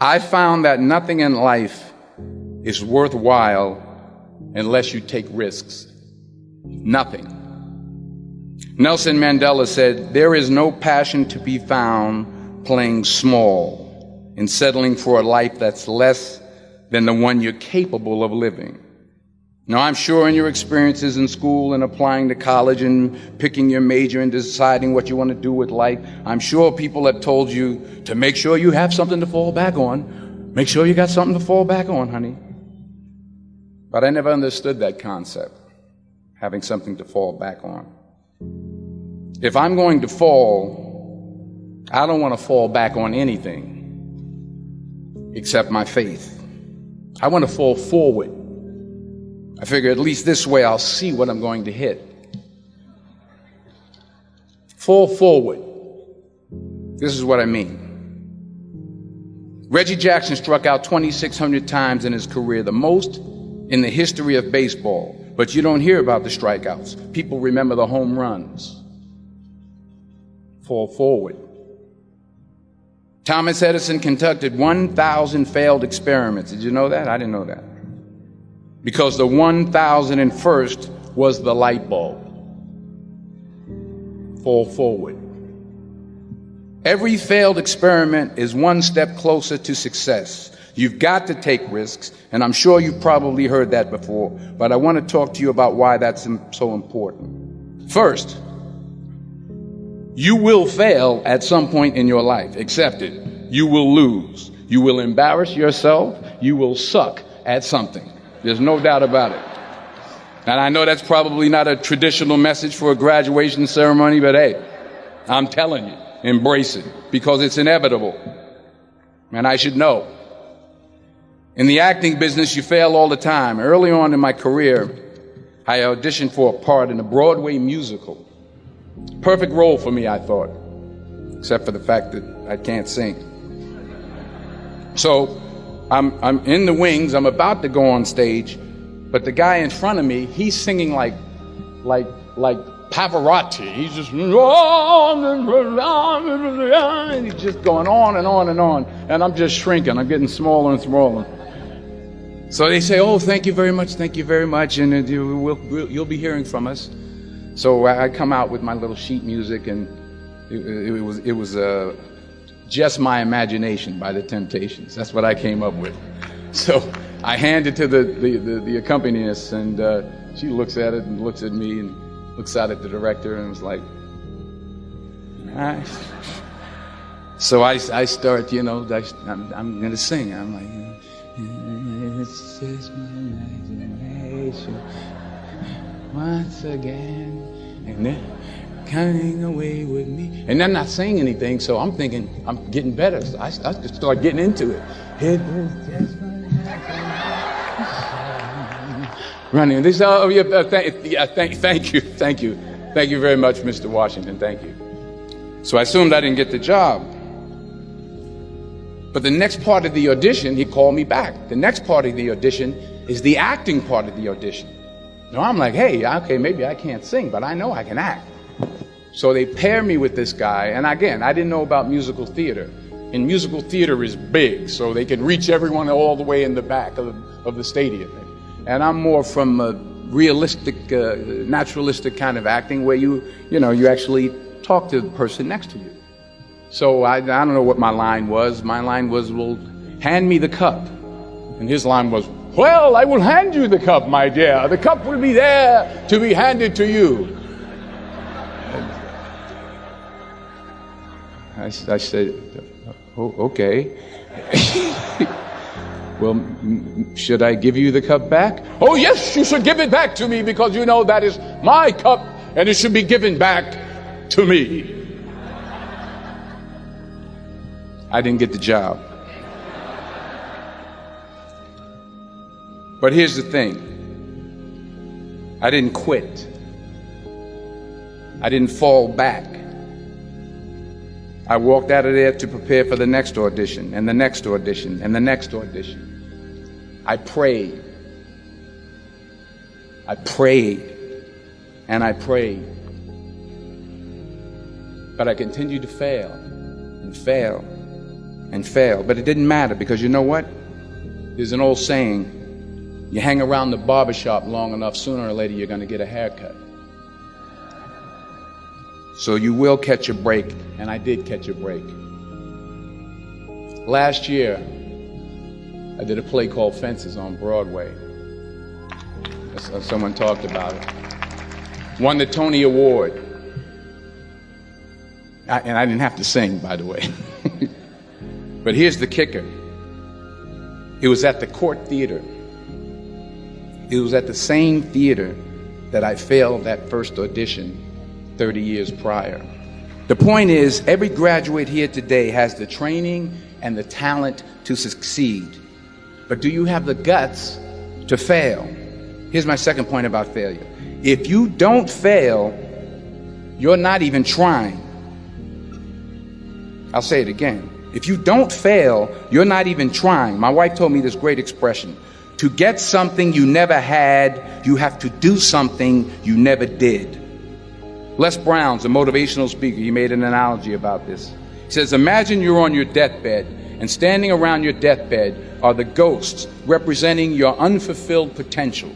I found that nothing in life is worthwhile unless you take risks. Nothing. Nelson Mandela said, "There is no passion to be found playing small and settling for a life that's less than the one you're capable of living." Now, I'm sure in your experiences in school and applying to college and picking your major and deciding what you want to do with life, I'm sure people have told you to make sure you have something to fall back on. Make sure you got something to fall back on, honey. But I never understood that concept, having something to fall back on. If I'm going to fall, I don't want to fall back on anything except my faith. I want to fall forward. I figure at least this way I'll see what I'm going to hit. Fall forward. This is what I mean. Reggie Jackson struck out 2,600 times in his career, the most in the history of baseball. But you don't hear about the strikeouts. People remember the home runs. Fall forward. Thomas Edison conducted 1,000 failed experiments. Did you know that? I didn't know that. Because the 1,001st was the light bulb. Fall forward. Every failed experiment is one step closer to success. You've got to take risks, and I'm sure you've probably heard that before, but I want to talk to you about why that's so important. First, you will fail at some point in your life. Accept it. You will lose. You will embarrass yourself. You will suck at something. There's no doubt about it. And I know that's probably not a traditional message for a graduation ceremony, but hey, I'm telling you, embrace it, because it's inevitable. And I should know. In the acting business, you fail all the time. Early on in my career, I auditioned for a part in a Broadway musical. Perfect role for me, I thought, except for the fact that I can't sing. So I'm in the wings, I'm about to go on stage, but the guy in front of me, he's singing like Pavarotti. He's just, and he's just going on and on and on, and I'm just shrinking, I'm getting smaller and smaller. So they say, "Oh, thank you very much, and you'll be hearing from us." So I come out with my little sheet music, and it was Just My Imagination by the Temptations. That's what I came up with. So I hand it to the accompanist, and she looks at it and looks at me and looks out at the director and was like, "Nice." So I start, I'm going to sing. I'm like, "It's just my imagination once again, and then coming away with me." And I'm not saying anything, so I'm thinking I'm getting better. So I just start getting into it. It was just my running. This, thank you very much, Mr. Washington. Thank you. So I assumed I didn't get the job. But the next part of the audition, he called me back. The next part of the audition is the acting part of the audition. Now I'm like, hey, okay, maybe I can't sing, but I know I can act. So they pair me with this guy, and again, I didn't know about musical theater. And musical theater is big, so they can reach everyone all the way in the back of the stadium. And I'm more from a realistic, naturalistic kind of acting where you actually talk to the person next to you. So I don't know what my line was. My line was, "Well, hand me the cup." And his line was, "Well, I will hand you the cup, my dear. The cup will be there to be handed to you." I said, "Oh, okay." "Well, should I give you the cup back?" "Oh, yes, you should give it back to me, because you know that is my cup and it should be given back to me." I didn't get the job. But here's the thing. I didn't quit. I didn't fall back. I walked out of there to prepare for the next audition, and the next audition, and the next audition. I prayed. I prayed, and I prayed. But I continued to fail, and fail, and fail. But it didn't matter, because you know what? There's an old saying, you hang around the barbershop long enough, sooner or later you're going to get a haircut. So you will catch a break, and I did catch a break. Last year, I did a play called Fences on Broadway. Someone talked about it. Won the Tony Award. And I didn't have to sing, by the way. But here's the kicker. It was at the Court Theater. It was at the same theater that I failed that first audition 30 years prior. The point is, every graduate here today has the training and the talent to succeed. But do you have the guts to fail? Here's my second point about failure. If you don't fail, you're not even trying. I'll say it again. If you don't fail, you're not even trying. My wife told me this great expression. To get something you never had, you have to do something you never did. Les Brown's a motivational speaker. He made an analogy about this. He says, imagine you're on your deathbed, and standing around your deathbed are the ghosts representing your unfulfilled potential.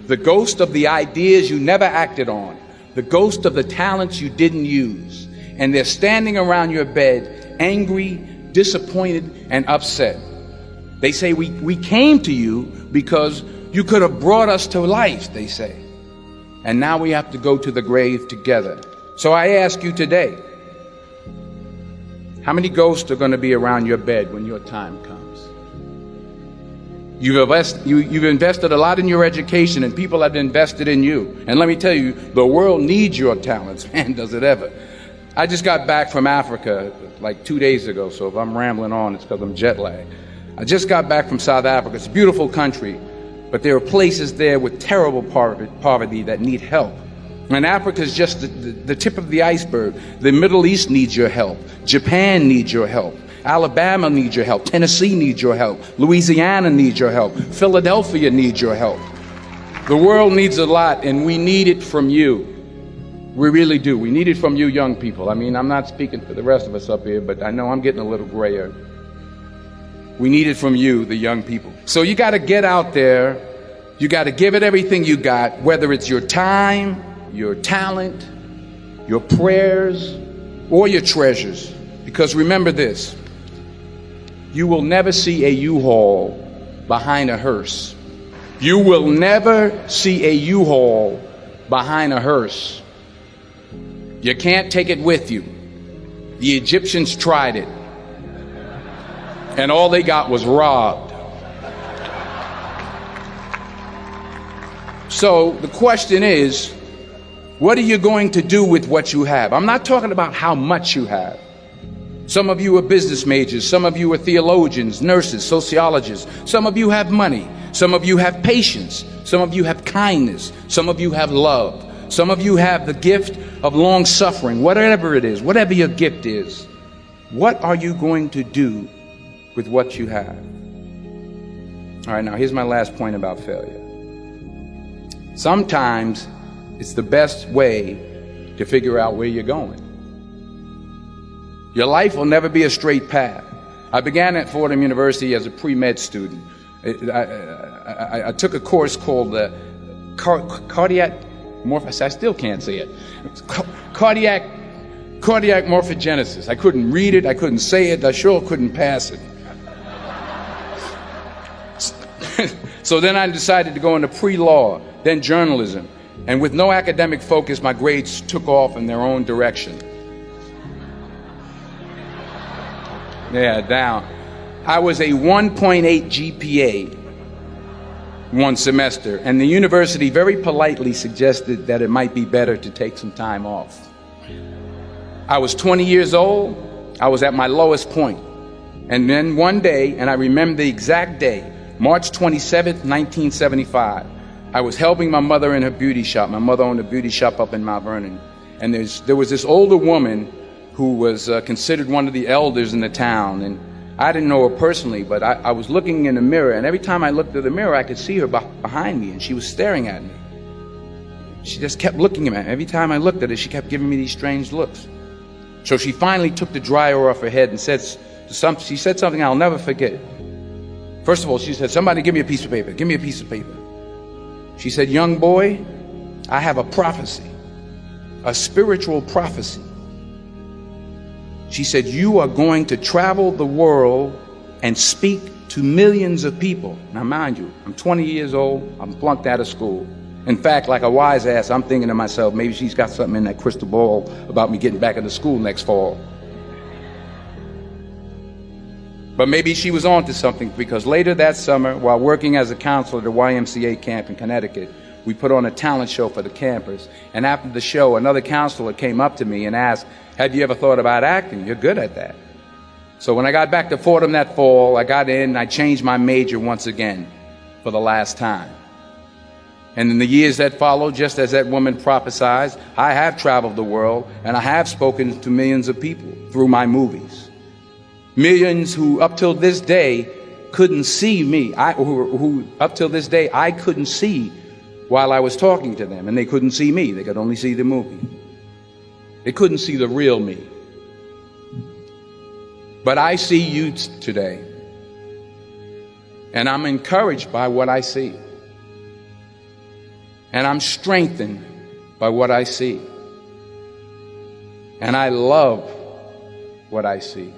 The ghost of the ideas you never acted on. The ghost of the talents you didn't use. And they're standing around your bed, angry, disappointed, and upset. They say, we came to you because you could have brought us to life, they say. And now we have to go to the grave together. So I ask you today, how many ghosts are going to be around your bed when your time comes? You've invested a lot in your education, and people have invested in you. And let me tell you, the world needs your talents, man, does it ever. I just got back from Africa like 2 days ago, so if I'm rambling on, it's because I'm jet lagged. I just got back from South Africa. It's a beautiful country, but there are places there with terrible poverty that need help. And Africa is just the tip of the iceberg. The Middle East needs your help. Japan needs your help. Alabama needs your help. Tennessee needs your help. Louisiana needs your help. Philadelphia needs your help. The world needs a lot, and we need it from you. We really do. We need it from you young people. I mean, I'm not speaking for the rest of us up here, but I know I'm getting a little grayer. We need it from you, the young people. So you got to get out there. You got to give it everything you got, whether it's your time, your talent, your prayers, or your treasures. Because remember this, you will never see a U-Haul behind a hearse. You will never see a U-Haul behind a hearse. You can't take it with you. The Egyptians tried it, and all they got was robbed. So the question is, what are you going to do with what you have? I'm not talking about how much you have. Some of you are business majors. Some of you are theologians, nurses, sociologists. Some of you have money. Some of you have patience. Some of you have kindness. Some of you have love. Some of you have the gift of long suffering. Whatever it is, whatever your gift is, what are you going to do with what you have? All right, now here's my last point about failure. Sometimes it's the best way to figure out where you're going. Your life will never be a straight path. I began at Fordham University as a pre-med student. I took a course called cardiac morphogenesis. I still can't say it. Cardiac morphogenesis. I couldn't read it. I couldn't say it. I sure couldn't pass it. So then I decided to go into pre-law, then journalism. And with no academic focus, my grades took off in their own direction. Yeah, down. I was a 1.8 GPA one semester, and the university very politely suggested that it might be better to take some time off. I was 20 years old. I was at my lowest point. And then one day, and I remember the exact day, March 27th, 1975, I was helping my mother in her beauty shop. My mother owned a beauty shop up in Mount Vernon. And there was this older woman who was considered one of the elders in the town. And I didn't know her personally, but I was looking in the mirror, and every time I looked at the mirror, I could see her behind me, and she was staring at me. She just kept looking at me. Every time I looked at her, she kept giving me these strange looks. So she finally took the dryer off her head and said She said something I'll never forget. First of all, she said, somebody give me a piece of paper. Give me a piece of paper. She said, young boy, I have a prophecy, a spiritual prophecy. She said, you are going to travel the world and speak to millions of people. Now, mind you, I'm 20 years old. I'm flunked out of school. In fact, like a wise ass, I'm thinking to myself, maybe she's got something in that crystal ball about me getting back into school next fall. But maybe she was on to something, because later that summer, while working as a counselor at the YMCA camp in Connecticut, we put on a talent show for the campers. And after the show, another counselor came up to me and asked, have you ever thought about acting? You're good at that. So when I got back to Fordham that fall, I got in and I changed my major once again for the last time. And in the years that followed, just as that woman prophesied, I have traveled the world and I have spoken to millions of people through my movies. Millions who up till this day couldn't see me, who up till this day I couldn't see while I was talking to them, and they couldn't see me. They could only see the movie. They couldn't see the real me. But I see you today, and I'm encouraged by what I see. And I'm strengthened by what I see. And I love what I see.